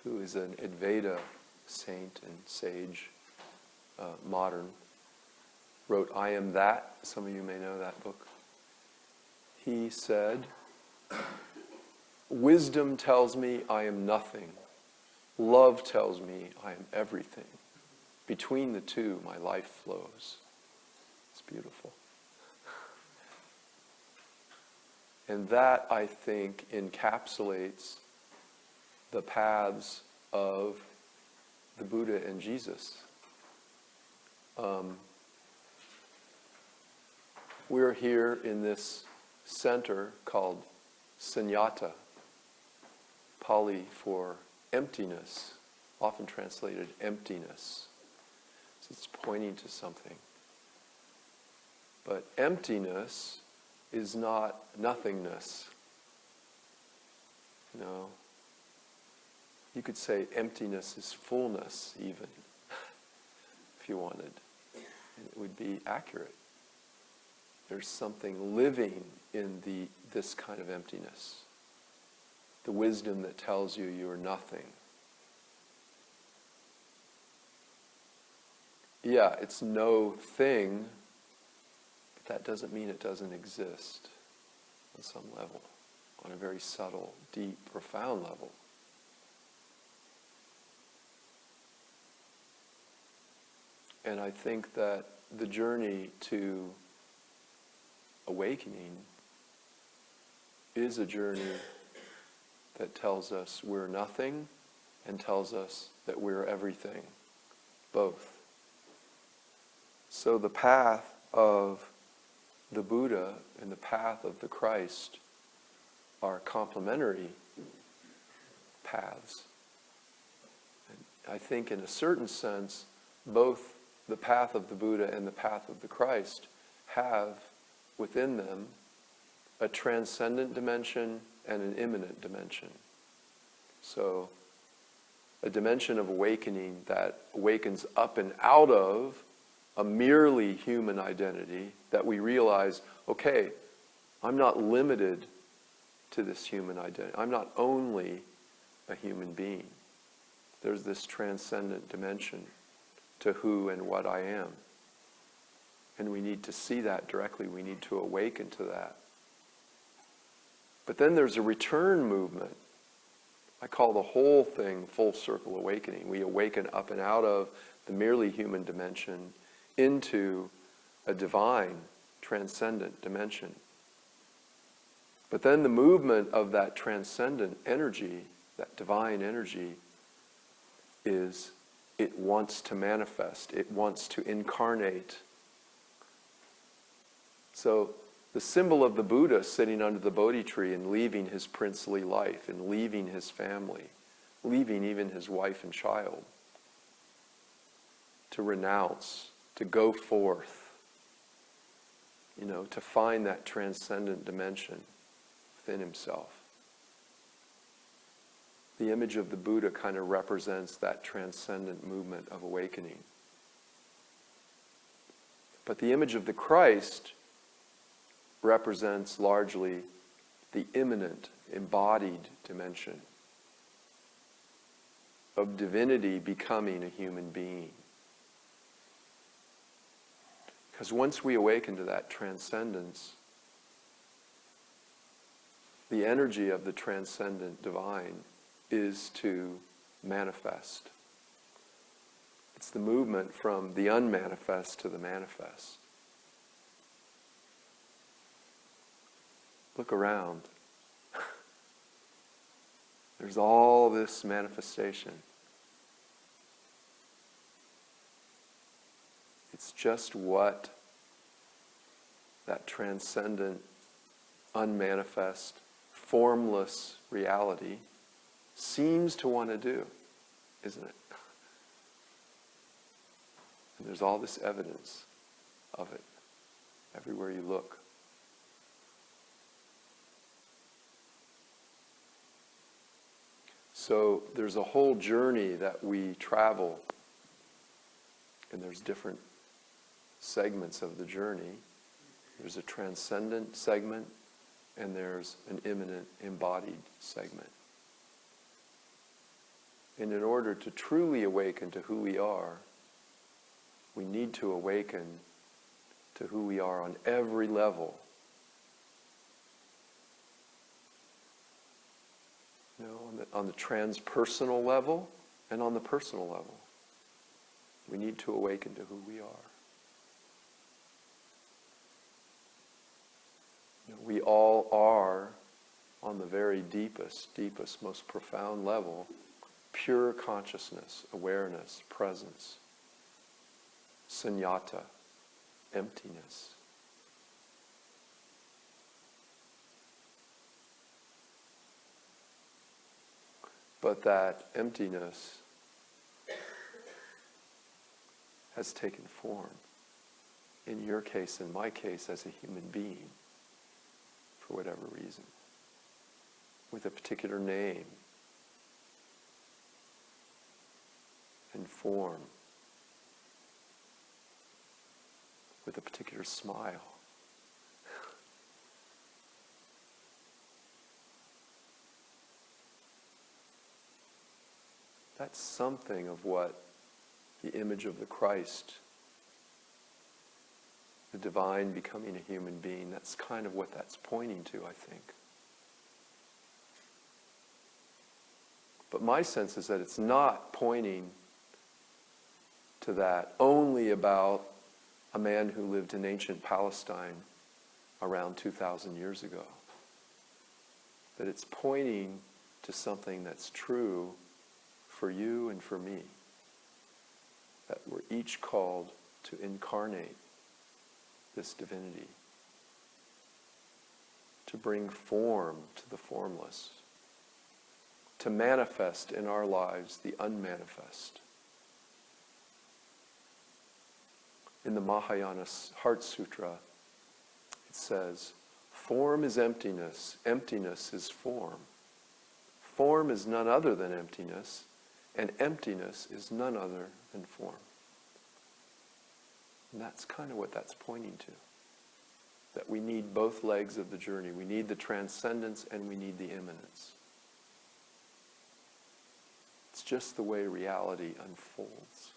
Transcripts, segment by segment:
who is an Advaita saint and sage, modern, wrote I Am That. Some of you may know that book. He said, wisdom tells me I am nothing. Love tells me I am everything. Between the two, my life flows. It's beautiful. And that, I think, encapsulates the paths of the Buddha and Jesus. We're here in this center called Sunyata, Pali for emptiness, often translated emptiness. So it's pointing to something. But emptiness is not nothingness. You could say emptiness is fullness, even, if you wanted. And it would be accurate. There's something living in this kind of emptiness. The wisdom that tells you you are nothing. Yeah, it's no thing, but that doesn't mean it doesn't exist on some level, on a very subtle, deep, profound level. And I think that the journey to awakening is a journey that tells us we're nothing and tells us that we're everything, both. So the path of the Buddha and the path of the Christ are complementary paths. And I think in a certain sense, both the path of the Buddha and the path of the Christ have within them a transcendent dimension and an immanent dimension. So a dimension of awakening that awakens up and out of a merely human identity, that we realize, okay, I'm not limited to this human identity. I'm not only a human being. There's this transcendent dimension to who and what I am. And we need to see that directly. We need to awaken to that. But then there's a return movement. I call the whole thing full circle awakening. We awaken up and out of the merely human dimension into a divine, transcendent dimension. But then the movement of that transcendent energy, that divine energy, is it wants to manifest. It wants to incarnate. So the symbol of the Buddha sitting under the Bodhi tree and leaving his princely life and leaving his family, leaving even his wife and child, to renounce, to go forth, to find that transcendent dimension within himself. The image of the Buddha kind of represents that transcendent movement of awakening. But the image of the Christ represents largely the immanent, embodied dimension of divinity becoming a human being. Because once we awaken to that transcendence, the energy of the transcendent divine is to manifest. It's the movement from the unmanifest to the manifest. Look around. There's all this manifestation. It's just what that transcendent, unmanifest, formless reality seems to want to do, isn't it? And there's all this evidence of it everywhere you look. So there's a whole journey that we travel, and there's different segments of the journey. There's a transcendent segment, and there's an immanent, embodied segment. And in order to truly awaken to who we are, we need to awaken to who we are on every level. You know, on the transpersonal level and on the personal level. We need to awaken to who we are. You know, we all are, on the very deepest, most profound level, pure consciousness, awareness, presence, sunyata, emptiness. But that emptiness has taken form, in your case, in my case, as a human being, for whatever reason, with a particular name and form, with a particular smile. That's something of what the image of the Christ, the divine becoming a human being, that's kind of what that's pointing to, I think. But my sense is that it's not pointing to that only about a man who lived in ancient Palestine around 2,000 years ago. That it's pointing to something that's true for you and for me. That we're each called to incarnate this divinity, to bring form to the formless, to manifest in our lives the unmanifest. In the Mahayana Heart Sutra, it says, form is emptiness, emptiness is form. Form is none other than emptiness, and emptiness is none other than form. And that's kind of what that's pointing to. That we need both legs of the journey. We need the transcendence and we need the immanence. It's just the way reality unfolds.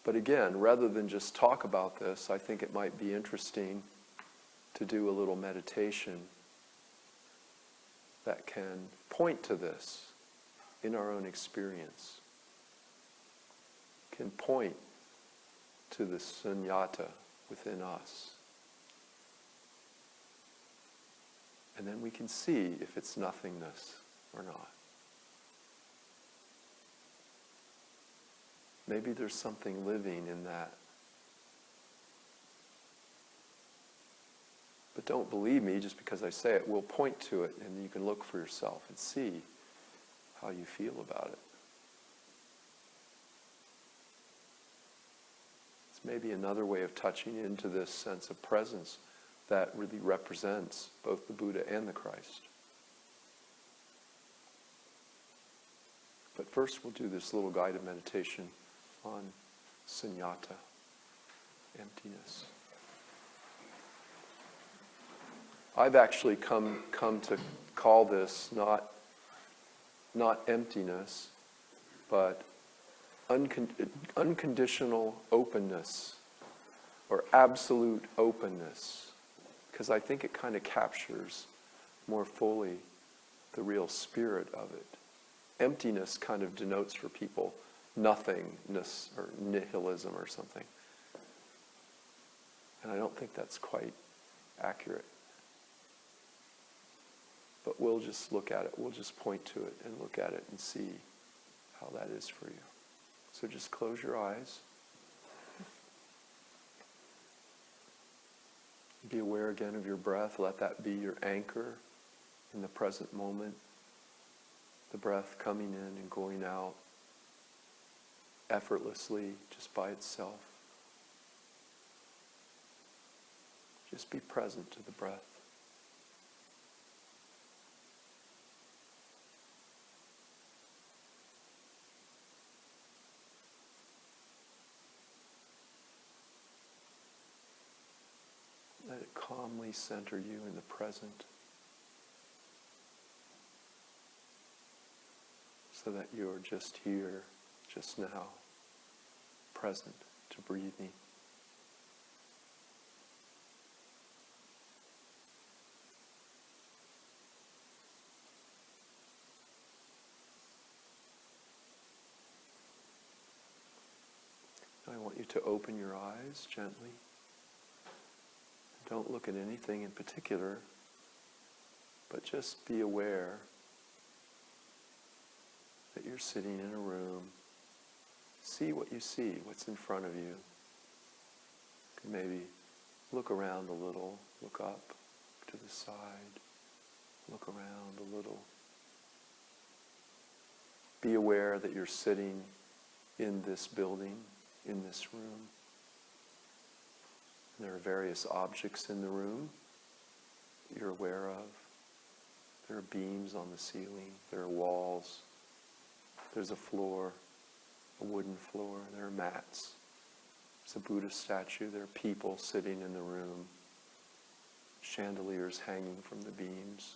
But again, rather than just talk about this, I think it might be interesting to do a little meditation that can point to this in our own experience, can point to the sunyata within us. And then we can see if it's nothingness or not. Maybe there's something living in that. But don't believe me just because I say it. We'll point to it and you can look for yourself and see how you feel about it. It's maybe another way of touching into this sense of presence that really represents both the Buddha and the Christ. But first we'll do this little guided meditation on sunyata, emptiness. I've actually come to call this not emptiness, but unconditional openness or absolute openness, because I think it kind of captures more fully the real spirit of it. Emptiness kind of denotes for people nothingness or nihilism or something. And I don't think that's quite accurate. But we'll just look at it. We'll just point to it and look at it and see how that is for you. So just close your eyes. Be aware again of your breath. Let that be your anchor in the present moment. The breath coming in and going out effortlessly, just by itself. Just be present to the breath. Let it calmly center you in the present, so that you're just here, just now, present to breathing. I want you to open your eyes gently. Don't look at anything in particular, but just be aware that you're sitting in a room. See what you see, what's in front of you. You can maybe look around a little, look up to the side, look around a little. Be aware that you're sitting in this building, in this room. And there are various objects in the room that you're aware of. There are beams on the ceiling. There are walls. There's a floor, a wooden floor. There are mats. There's a Buddha statue. There are people sitting in the room. Chandeliers hanging from the beams.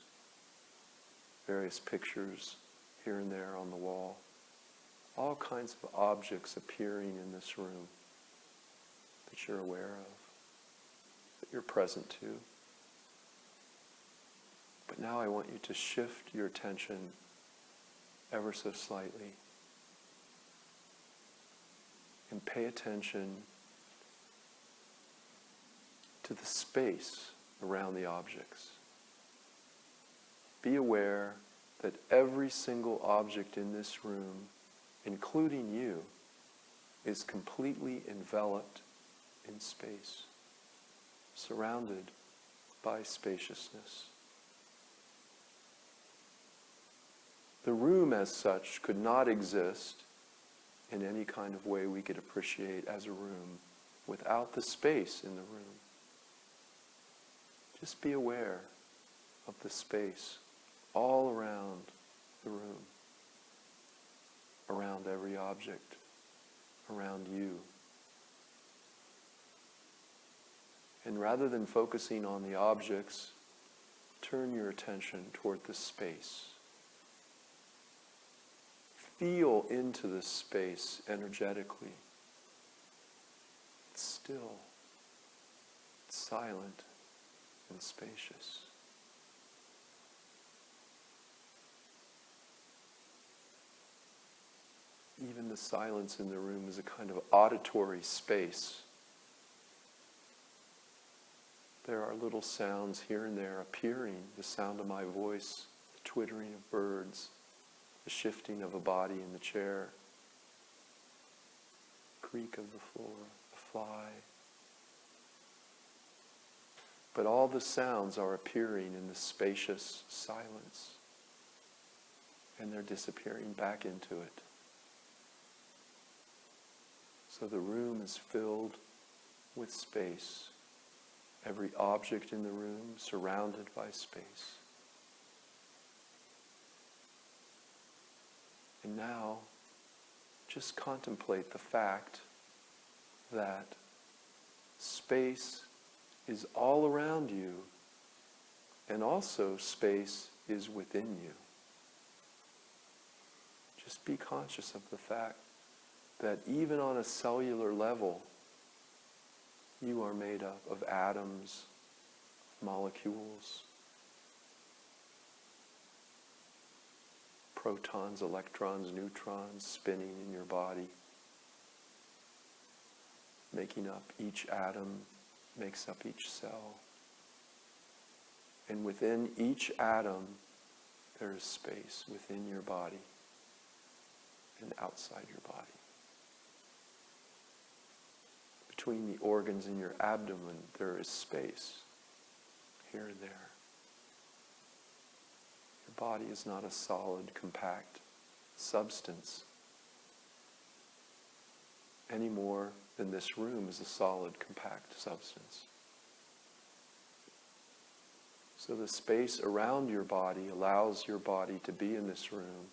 Various pictures here and there on the wall. All kinds of objects appearing in this room that you're aware of, that you're present to. But now I want you to shift your attention ever so slightly and pay attention to the space around the objects. Be aware that every single object in this room, including you, is completely enveloped in space, surrounded by spaciousness. The room as such could not exist in any kind of way we could appreciate as a room without the space in the room. Just be aware of the space all around the room, around every object, around you. And rather than focusing on the objects, turn your attention toward the space. Feel into this space energetically. It's still, it's silent and spacious. Even the silence in the room is a kind of auditory space. There are little sounds here and there appearing, the sound of my voice, the twittering of birds, the shifting of a body in the chair, creak of the floor, a fly. But all the sounds are appearing in the spacious silence, and they're disappearing back into it. So the room is filled with space. Every object in the room surrounded by space. And now, just contemplate the fact that space is all around you, and also space is within you. Just be conscious of the fact that even on a cellular level, you are made up of atoms, molecules, protons, electrons, neutrons spinning in your body, making up each atom, makes up each cell. And within each atom, there is space within your body and outside your body. Between the organs in your abdomen, there is space here and there. Your body is not a solid, compact substance any more than this room is a solid, compact substance. So the space around your body allows your body to be in this room,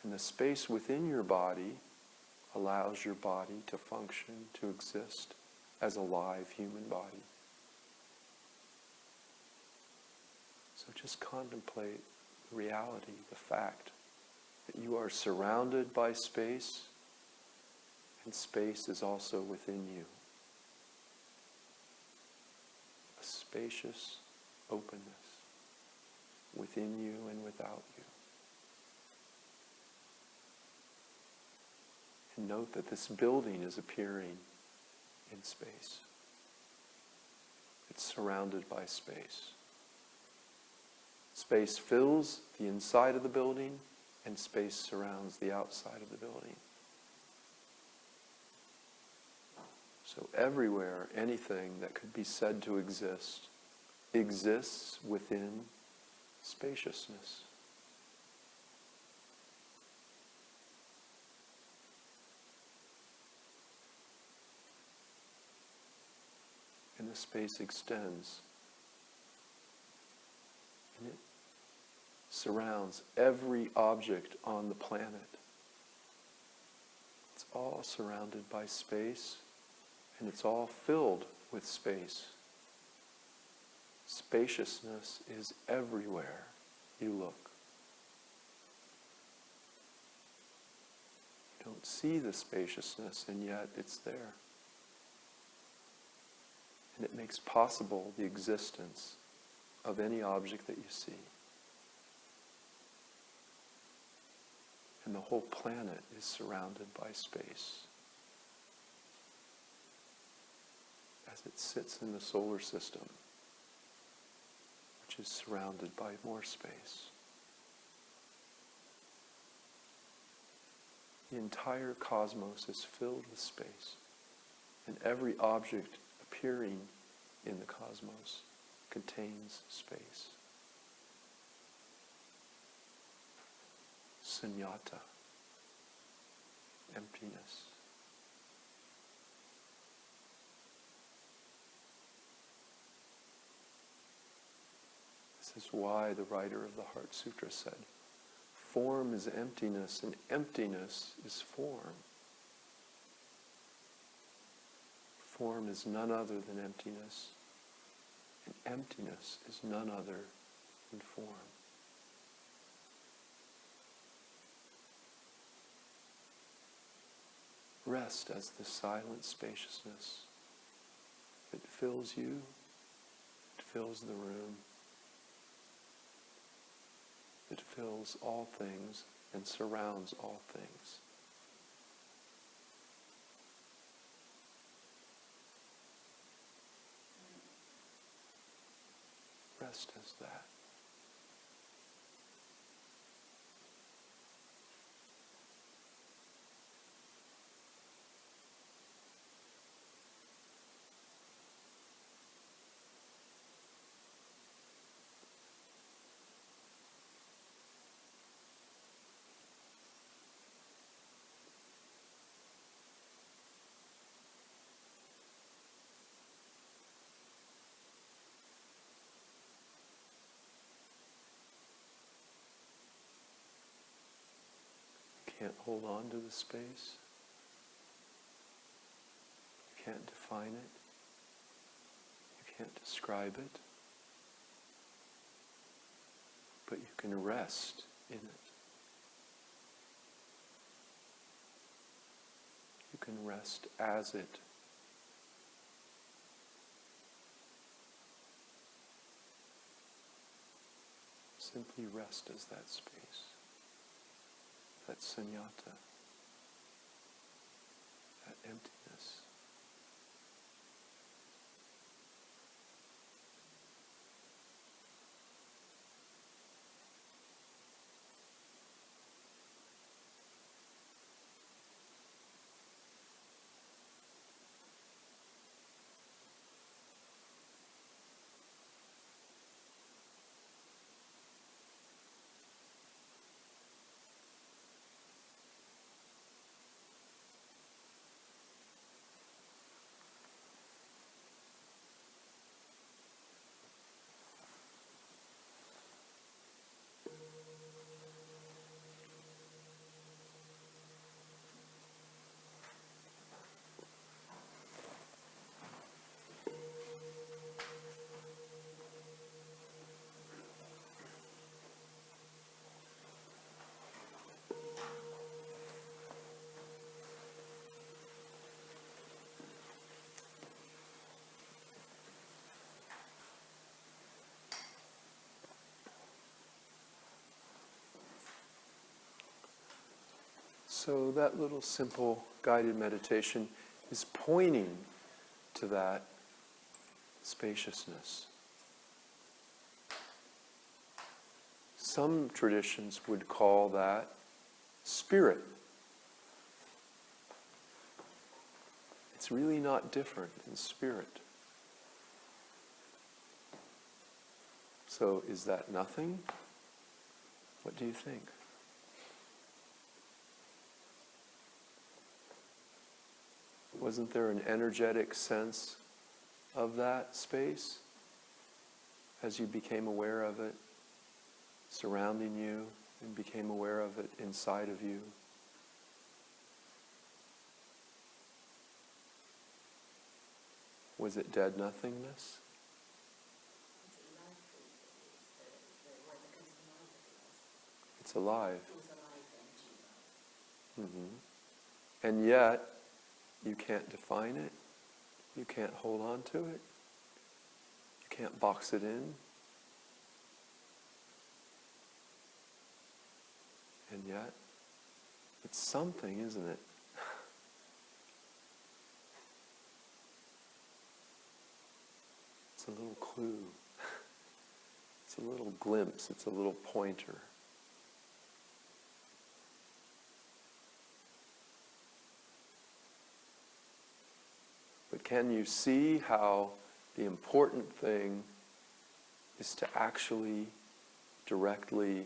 and the space within your body allows your body to function, to exist as a live human body. So just contemplate the reality, the fact that you are surrounded by space, and space is also within you. A spacious openness within you and without you. And note that this building is appearing in space. It's surrounded by space. Space fills the inside of the building, and space surrounds the outside of the building. So everywhere, anything that could be said to exist, exists within spaciousness. And the space extends, and it surrounds every object on the planet. It's all surrounded by space, and it's all filled with space. Spaciousness is everywhere you look. You don't see the spaciousness, and yet it's there. And it makes possible the existence of any object that you see. And the whole planet is surrounded by space. As it sits in the solar system, which is surrounded by more space. The entire cosmos is filled with space, and every object appearing in the cosmos contains space. Sunyata, emptiness. This is why the writer of the Heart Sutra said, form is emptiness, and emptiness is form. Form is none other than emptiness, and emptiness is none other than form. Rest as the silent spaciousness that fills you, it fills the room, it fills all things and surrounds all things. Rest as that. Can't hold on to the space. You can't define it. You can't describe it. But you can rest in it. You can rest as it. Simply rest as that space. That sunyata, that emptiness. So that little simple guided meditation is pointing to that spaciousness. Some traditions would call that spirit. It's really not different than spirit. So is that nothing? What do you think? Wasn't there an energetic sense of that space as you became aware of it, surrounding you, and became aware of it inside of you? Was it dead nothingness? It's alive. Mm-hmm. And yet, you can't define it. You can't hold on to it. You can't box it in. And yet, it's something, isn't it? It's a little clue. It's a little glimpse. It's a little pointer. But can you see how the important thing is to actually directly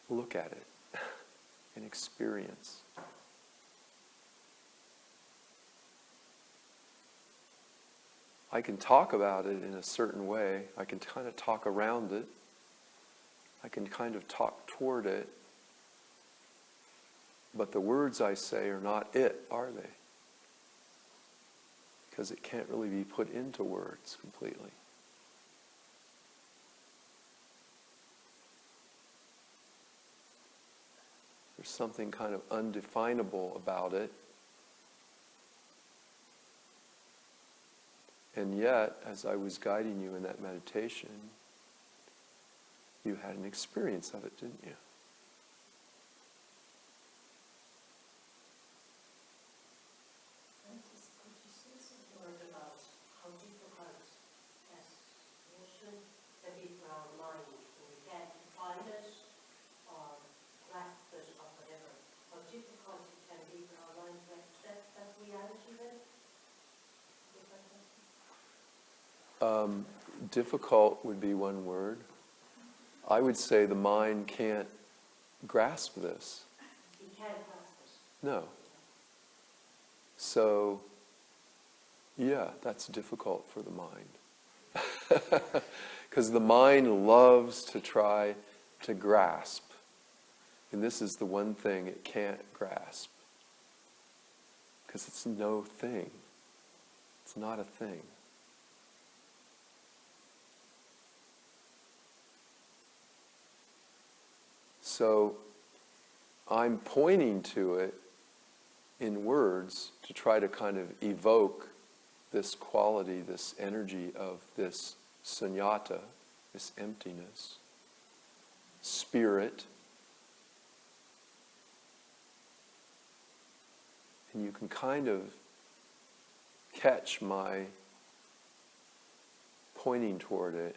look at it and experience? I can talk about it in a certain way. I can kind of talk around it. I can kind of talk toward it. But the words I say are not it, are they? Because it can't really be put into words completely. There's something kind of undefinable about it. And yet, as I was guiding you in that meditation, you had an experience of it, didn't you? Francis, could you say some word about how difficult as emotion can be for our mind when we can't define it or grasp it or whatever? How difficult it can be for our mind to accept that reality then? Difficult would be one word. I would say the mind can't grasp this. You can't grasp it. No. So, yeah, that's difficult for the mind. Because the mind loves to try to grasp. And this is the one thing it can't grasp. Because it's no thing. It's not a thing. So I'm pointing to it in words to try to kind of evoke this quality, this energy of this sunyata, this emptiness, spirit. And you can kind of catch my pointing toward it,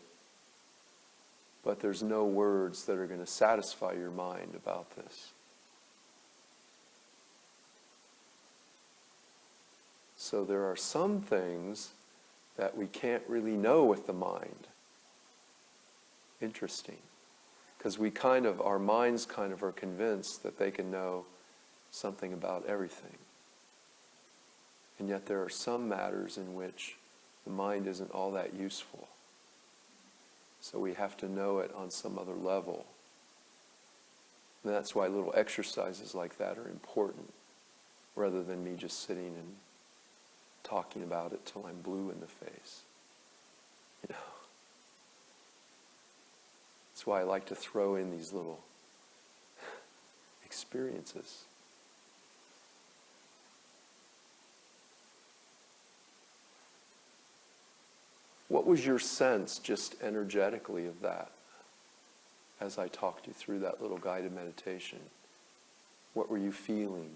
but there's no words that are going to satisfy your mind about this. So there are some things that we can't really know with the mind. Interesting. Because our minds kind of are convinced that they can know something about everything. And yet there are some matters in which the mind isn't all that useful. So we have to know it on some other level. And that's why little exercises like that are important, rather than me just sitting and talking about it till I'm blue in the face. You know. That's why I like to throw in these little experiences. What was your sense, just energetically, of that as I talked you through that little guided meditation? What were you feeling?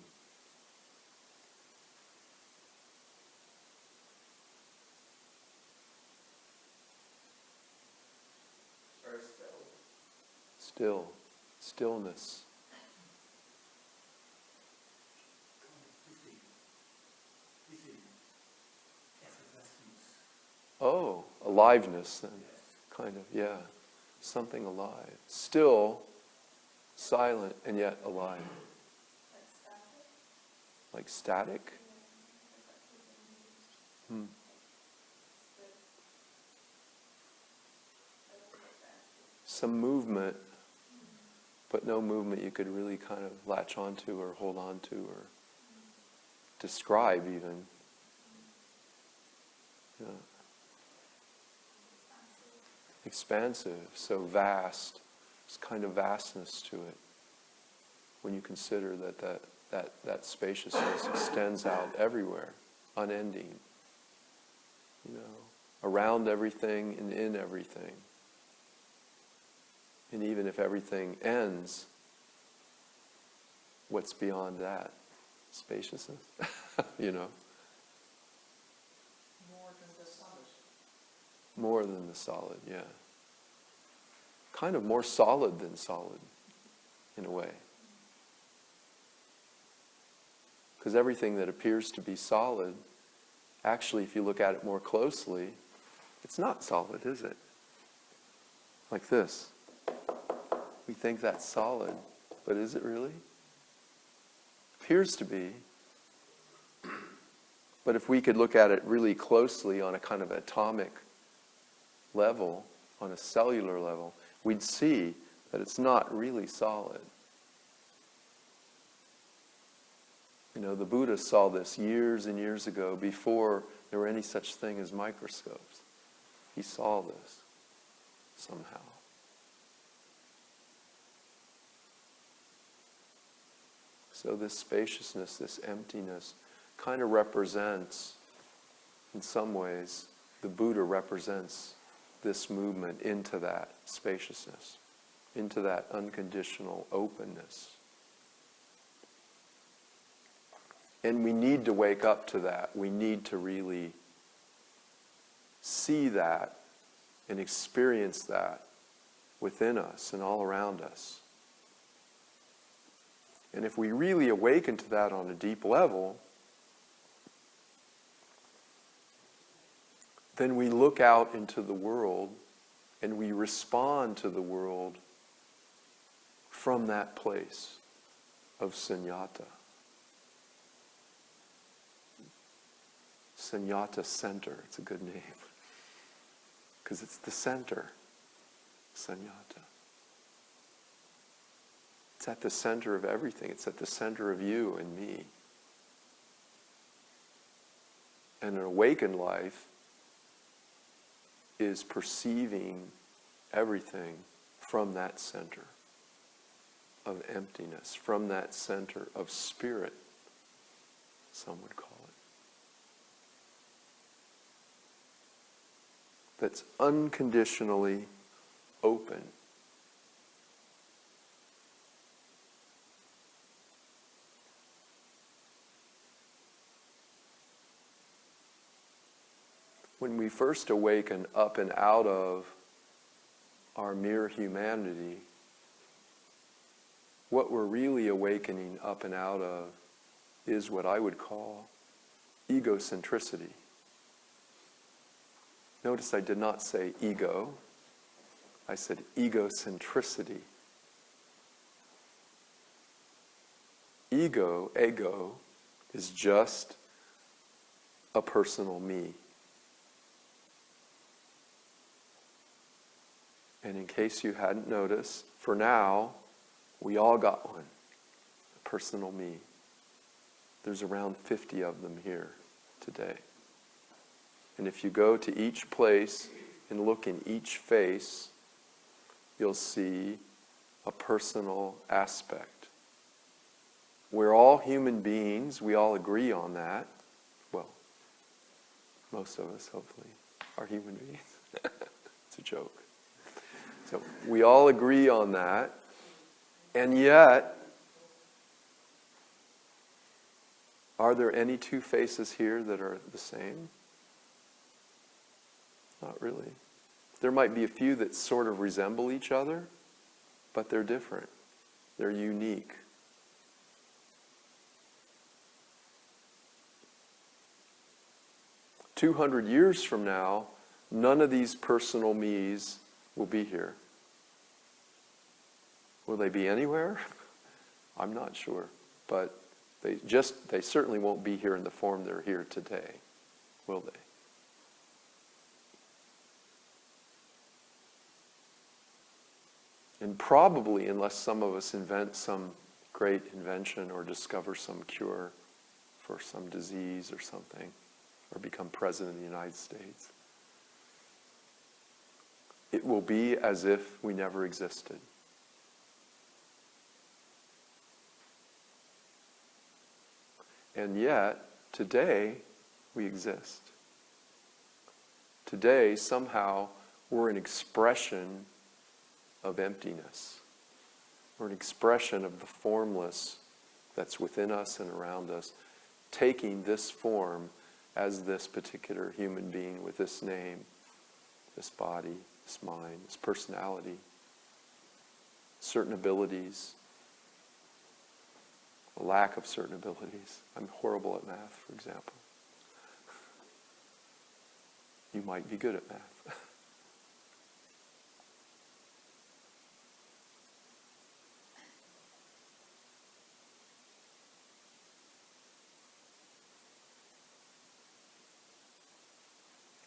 Very still. Stillness. Easy effortlessness. Oh, aliveness then. Kind of, yeah. Something alive. Still, silent, and yet alive. Like static? Hmm. Some movement, but no movement you could really kind of latch onto or hold on to or describe even. Yeah. Expansive, so vast. There's kind of vastness to it when you consider that spaciousness extends out everywhere, unending. You know, around everything and in everything. And even if everything ends, what's beyond that? Spaciousness, you know. More than the solid. More than the solid, yeah. Kind of more solid than solid, in a way. Because everything that appears to be solid, actually, if you look at it more closely, it's not solid, is it? Like this. We think that's solid, but is it really? Appears to be. But if we could look at it really closely on a kind of atomic level, on a cellular level, we'd see that it's not really solid. You know, the Buddha saw this years and years ago before there were any such thing as microscopes. He saw this somehow. So this spaciousness, this emptiness, kind of represents, in some ways, the Buddha represents this movement into that spaciousness, into that unconditional openness. And we need to wake up to that. We need to really see that and experience that within us and all around us. And if we really awaken to that on a deep level, then we look out into the world and we respond to the world from that place of Sunyata. Sunyata Centre, it's a good name. Because it's the center, Sunyata. It's at the center of everything. It's at the center of you and me. And an awakened life is perceiving everything from that center of emptiness, from that center of spirit, some would call it. That's unconditionally open. When we first awaken up and out of our mere humanity, what we're really awakening up and out of is what I would call egocentricity. Notice I did not say ego, I said egocentricity. Ego, is just a personal me. And in case you hadn't noticed, for now, we all got one, a personal me. There's around 50 of them here today. And if you go to each place and look in each face, you'll see a personal aspect. We're all human beings, we all agree on that. Well, most of us, hopefully, are human beings. It's a joke. So we all agree on that, and yet Are there any two faces here that are the same? Not really. There might be a few that sort of resemble each other, but they're different. They're unique. "200 years from now, none of these personal me's will be here. Will they be anywhere? I'm not sure. But they certainly won't be here in the form they're here today, will they? And probably, unless some of us invent some great invention or discover some cure for some disease or something, or become president of the United States, it will be as if we never existed. And yet, today, we exist. Today, somehow, we're an expression of emptiness. We're an expression of the formless that's within us and around us, taking this form as this particular human being with this name, this body, this mind, this personality, certain abilities, a lack of certain abilities. I'm horrible at math, for example. You might be good at math.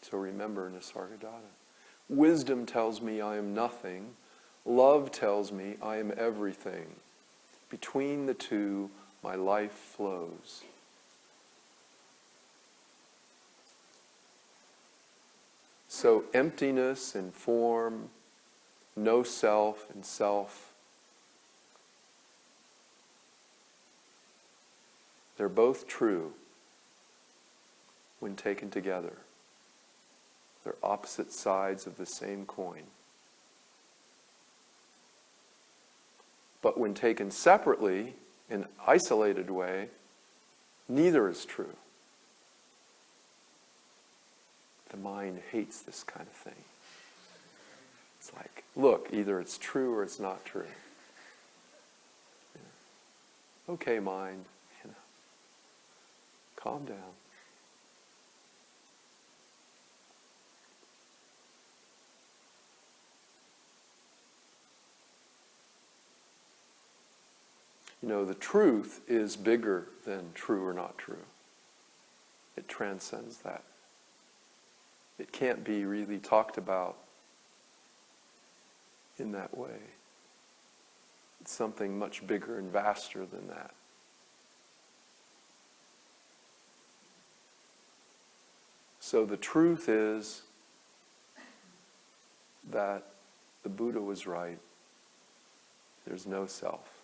So remember Nisargadatta. Wisdom tells me I am nothing. Love tells me I am everything. Between the two, my life flows. So emptiness and form, no self and self, they're both true when taken together. They're opposite sides of the same coin. But when taken separately, in an isolated way, neither is true. The mind hates this kind of thing. It's like, look, either it's true or it's not true. Yeah. Okay, mind, calm down. The truth is bigger than true or not true. It transcends that. It can't be really talked about in that way. It's something much bigger and vaster than that. So the truth is that the Buddha was right. There's no self.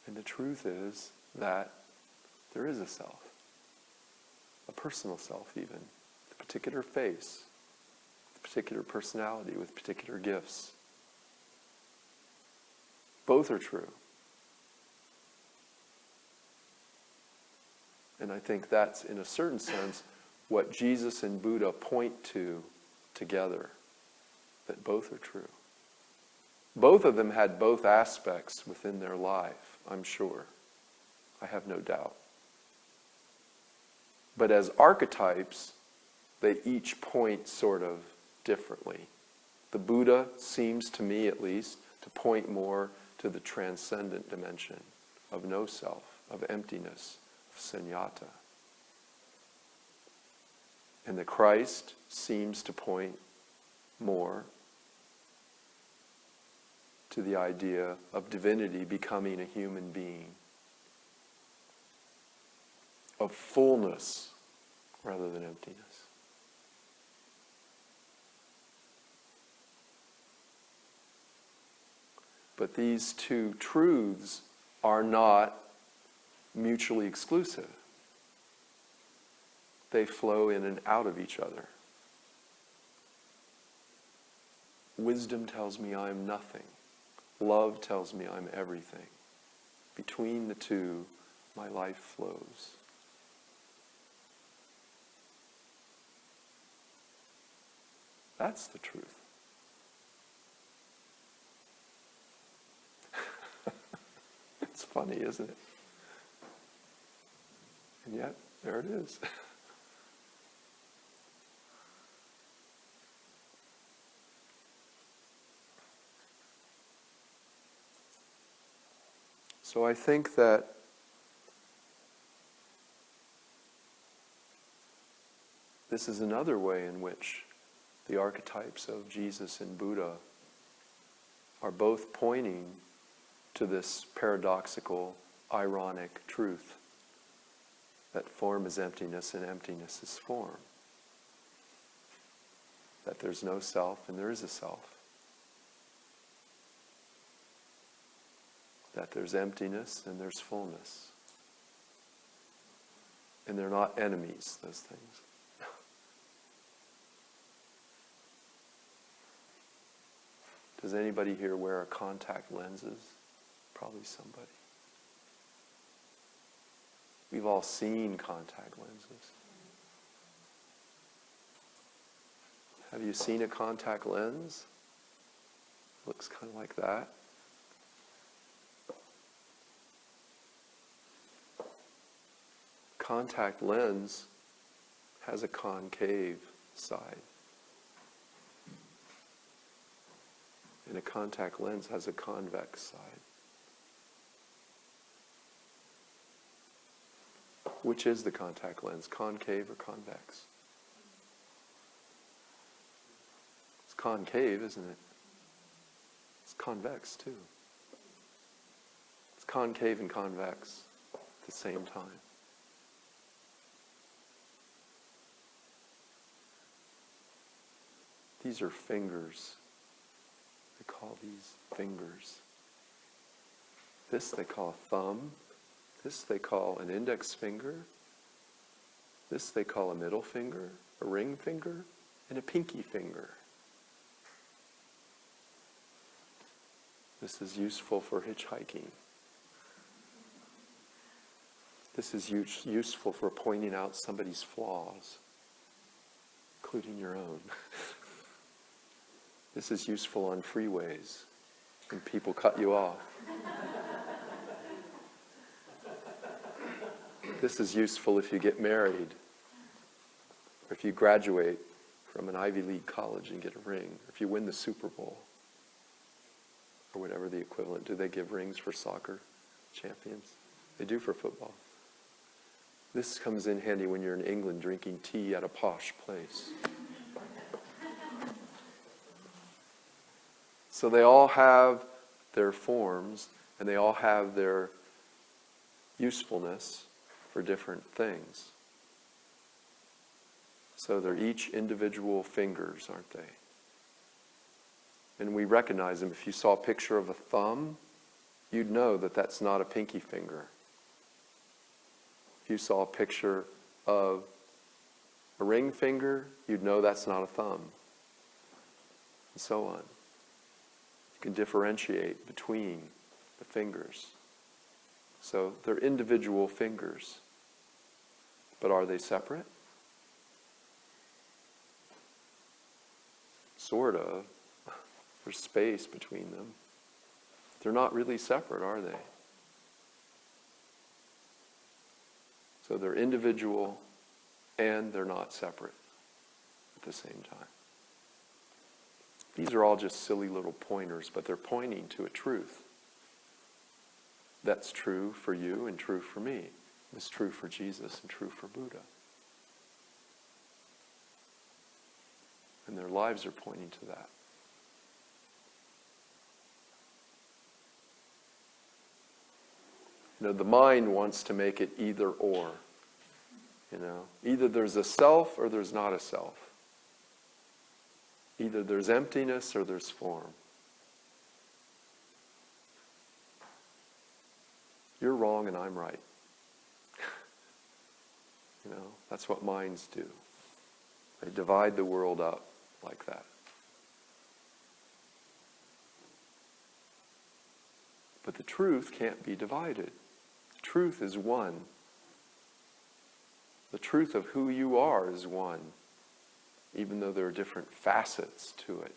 And the truth is that there is a self, a personal self even, a particular face, a particular personality with particular gifts. Both are true. And I think that's, in a certain sense, what Jesus and Buddha point to together, that both are true. Both of them had both aspects within their life, I'm sure. I have no doubt. But as archetypes, they each point sort of differently. The Buddha seems, to me at least, to point more to the transcendent dimension of no self, of emptiness, of sunyata. And the Christ seems to point more to the idea of divinity becoming a human being, of fullness rather than emptiness. But these two truths are not mutually exclusive. They flow in and out of each other. Wisdom tells me I am nothing. Love tells me I'm everything. Between the two, my life flows. That's the truth. It's funny, isn't it? And yet, there it is. So I think that this is another way in which the archetypes of Jesus and Buddha are both pointing to this paradoxical, ironic truth that form is emptiness and emptiness is form. That there's no self and there is a self. That there's emptiness and there's fullness. And they're not enemies, those things. Does anybody here wear contact lenses? Probably somebody. We've all seen contact lenses. Have you seen a contact lens? Looks kind of like that. Contact lens has a concave side. And a contact lens has a convex side. Which is the contact lens, concave or convex? It's concave, isn't it? It's convex too. It's concave and convex at the same time. These are fingers. They call these fingers. This they call a thumb. This they call an index finger. This they call a middle finger, a ring finger, and a pinky finger. This is useful for hitchhiking. This is useful for pointing out somebody's flaws, including your own. This is useful on freeways when people cut you off. This is useful if you get married, or if you graduate from an Ivy League college and get a ring, or if you win the Super Bowl, or whatever the equivalent. Do they give rings for soccer champions? They do for football. This comes in handy when you're in England drinking tea at a posh place. So they all have their forms, and they all have their usefulness for different things. So they're each individual fingers, aren't they? And we recognize them. If you saw a picture of a thumb, you'd know that that's not a pinky finger. If you saw a picture of a ring finger, you'd know that's not a thumb. And so on. You can differentiate between the fingers. So they're individual fingers. But are they separate? Sort of. There's space between them. They're not really separate, are they? So they're individual and they're not separate at the same time. These are all just silly little pointers, but they're pointing to a truth. That's true for you and true for me. It's true for Jesus and true for Buddha. And their lives are pointing to that. You know, the mind wants to make it either or. You know, either there's a self or there's not a self. Either there's emptiness or there's form. You're wrong and I'm right. You know, that's what minds do. They divide the world up like that. But the truth can't be divided. The truth is one. The truth of who you are is one, even though there are different facets to it.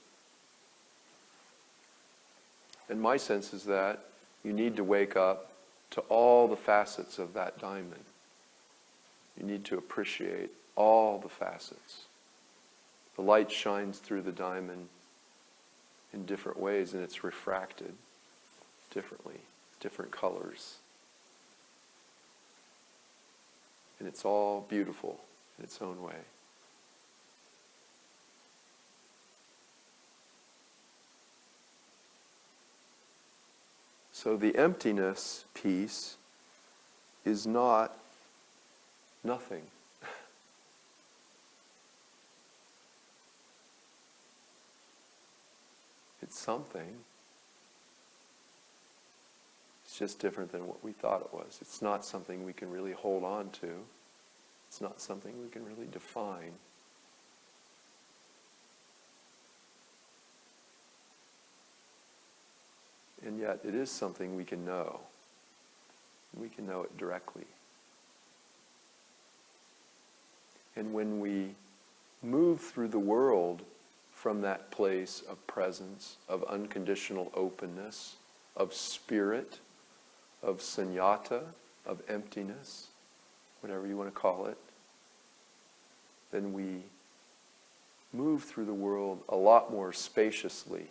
And my sense is that you need to wake up to all the facets of that diamond. You need to appreciate all the facets. The light shines through the diamond in different ways, and it's refracted differently, different colors. And it's all beautiful in its own way. So the emptiness piece is not nothing. It's something. It's just different than what we thought it was. It's not something we can really hold on to. It's not something we can really define. And yet it is something we can know. We can know it directly. And when we move through the world from that place of presence, of unconditional openness, of spirit, of sunyata, of emptiness, whatever you want to call it, then we move through the world a lot more spaciously,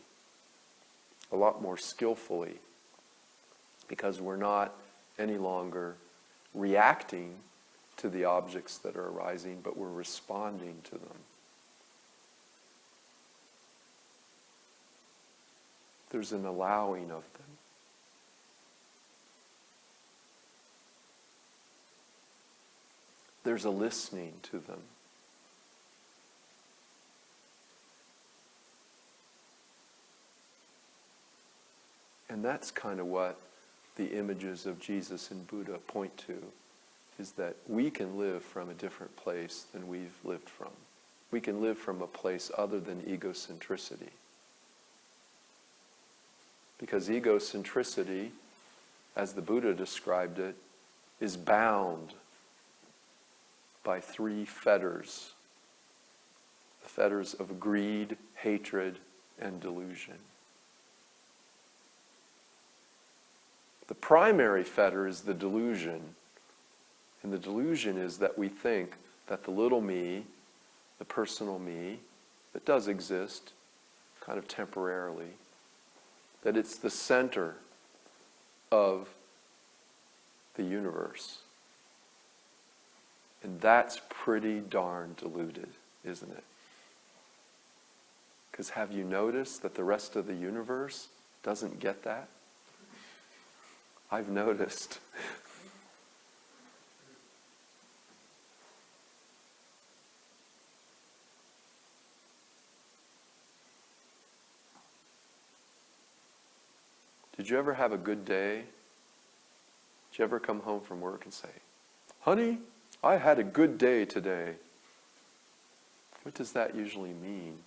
a lot more skillfully, because we're not any longer reacting to the objects that are arising, but we're responding to them. There's an allowing of them. There's a listening to them. And that's kind of what the images of Jesus and Buddha point to, is that we can live from a different place than we've lived from. We can live from a place other than egocentricity. Because egocentricity, as the Buddha described it, is bound by three fetters. The fetters of greed, hatred, and delusion. The primary fetter is the delusion. And the delusion is that we think that the little me, the personal me, that does exist, kind of temporarily, that it's the center of the universe. And that's pretty darn deluded, isn't it? Because have you noticed that the rest of the universe doesn't get that? I've noticed. Did you ever have a good day? Did you ever come home from work and say, "Honey, I had a good day today"? What does that usually mean?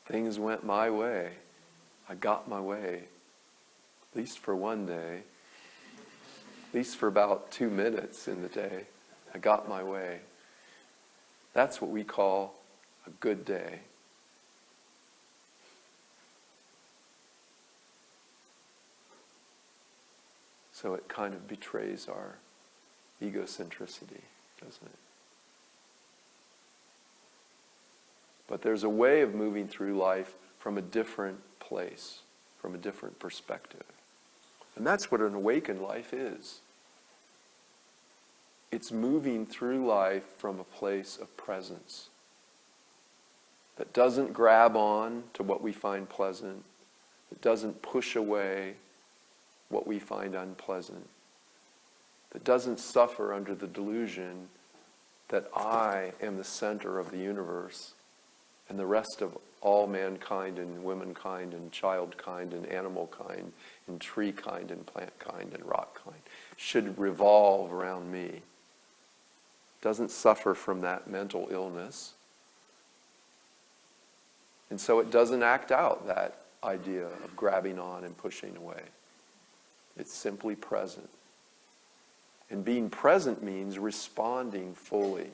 Things went my way. I got my way. At least for one day. At least for about 2 minutes in the day. I got my way. That's what we call a good day. So it kind of betrays our egocentricity, doesn't it? But there's a way of moving through life from a different place, from a different perspective. And that's what an awakened life is. It's moving through life from a place of presence that doesn't grab on to what we find pleasant, that doesn't push away what we find unpleasant, that doesn't suffer under the delusion that I am the center of the universe and the rest of all mankind and womankind and childkind and animal kind and tree kind and plant kind and rock kind should revolve around me. Doesn't suffer from that mental illness. And so it doesn't act out that idea of grabbing on and pushing away. It's simply present. And being present means responding fully,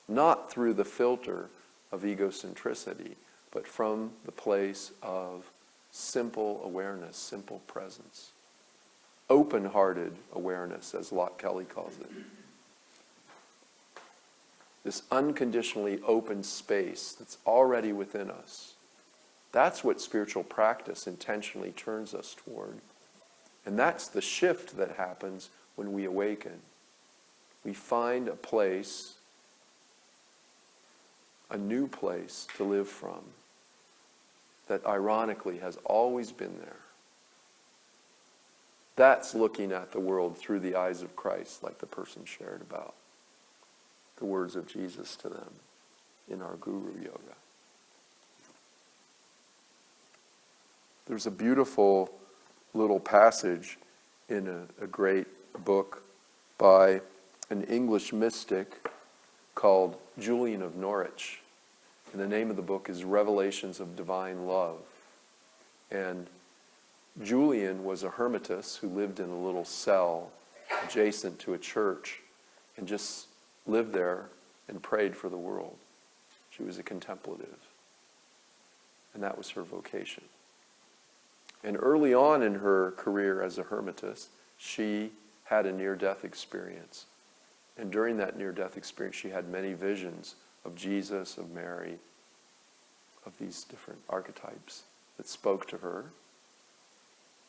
not through the filter of egocentricity, but from the place of simple awareness, simple presence. Open-hearted awareness, as Locke Kelly calls it. This unconditionally open space that's already within us. That's what spiritual practice intentionally turns us toward. And that's the shift that happens when we awaken. We find a place, a new place to live from, that ironically has always been there. That's looking at the world through the eyes of Christ, like the person shared about the words of Jesus to them in our Guru Yoga. There's a beautiful little passage in a great book by an English mystic called Julian of Norwich. And the name of the book is Revelations of Divine Love. And Julian was a hermitess who lived in a little cell adjacent to a church and just lived there and prayed for the world. She was a contemplative. And that was her vocation. And early on in her career as a hermitess, she had a near-death experience. And during that near-death experience, she had many visions of Jesus, of Mary, of these different archetypes that spoke to her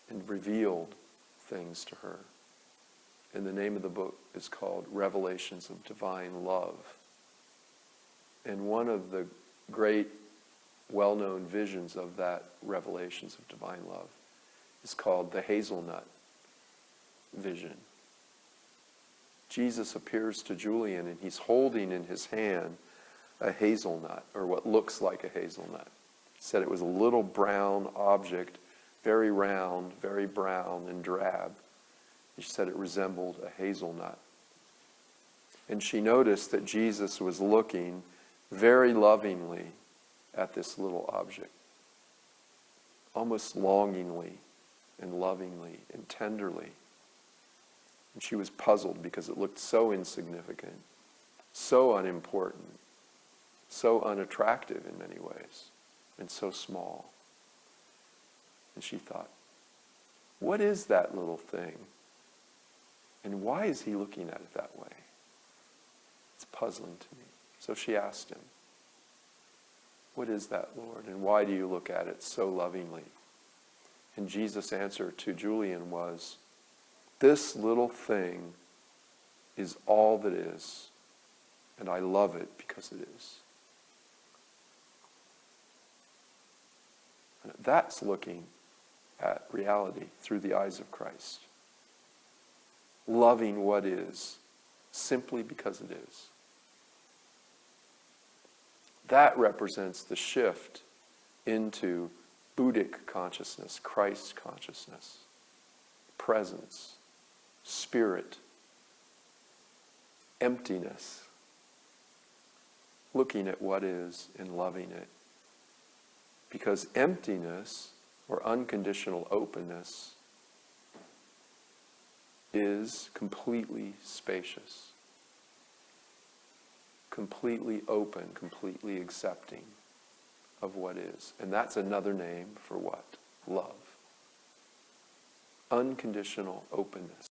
and revealed things to her. And the name of the book is called Revelations of Divine Love. And one of the great well-known visions of that Revelations of Divine Love is called the Hazelnut Vision. Jesus appears to Julian and he's holding in his hand a hazelnut, or what looks like a hazelnut. He said it was a little brown object, very round, very brown and drab. He said it resembled a hazelnut. And she noticed that Jesus was looking very lovingly at this little object, almost longingly and lovingly and tenderly. And she was puzzled because it looked so insignificant, so unimportant, so unattractive in many ways, and so small. And she thought, what is that little thing? And why is he looking at it that way? It's puzzling to me. So she asked him, what is that, Lord? And why do you look at it so lovingly? And Jesus' answer to Julian was, this little thing is all that is, and I love it because it is. And that's looking at reality through the eyes of Christ. Loving what is, simply because it is. That represents the shift into Buddhic consciousness, Christ consciousness, presence, spirit, emptiness, looking at what is and loving it. Because emptiness, or unconditional openness, is completely spacious, completely open, completely accepting of what is. And that's another name for what? Love. Unconditional openness.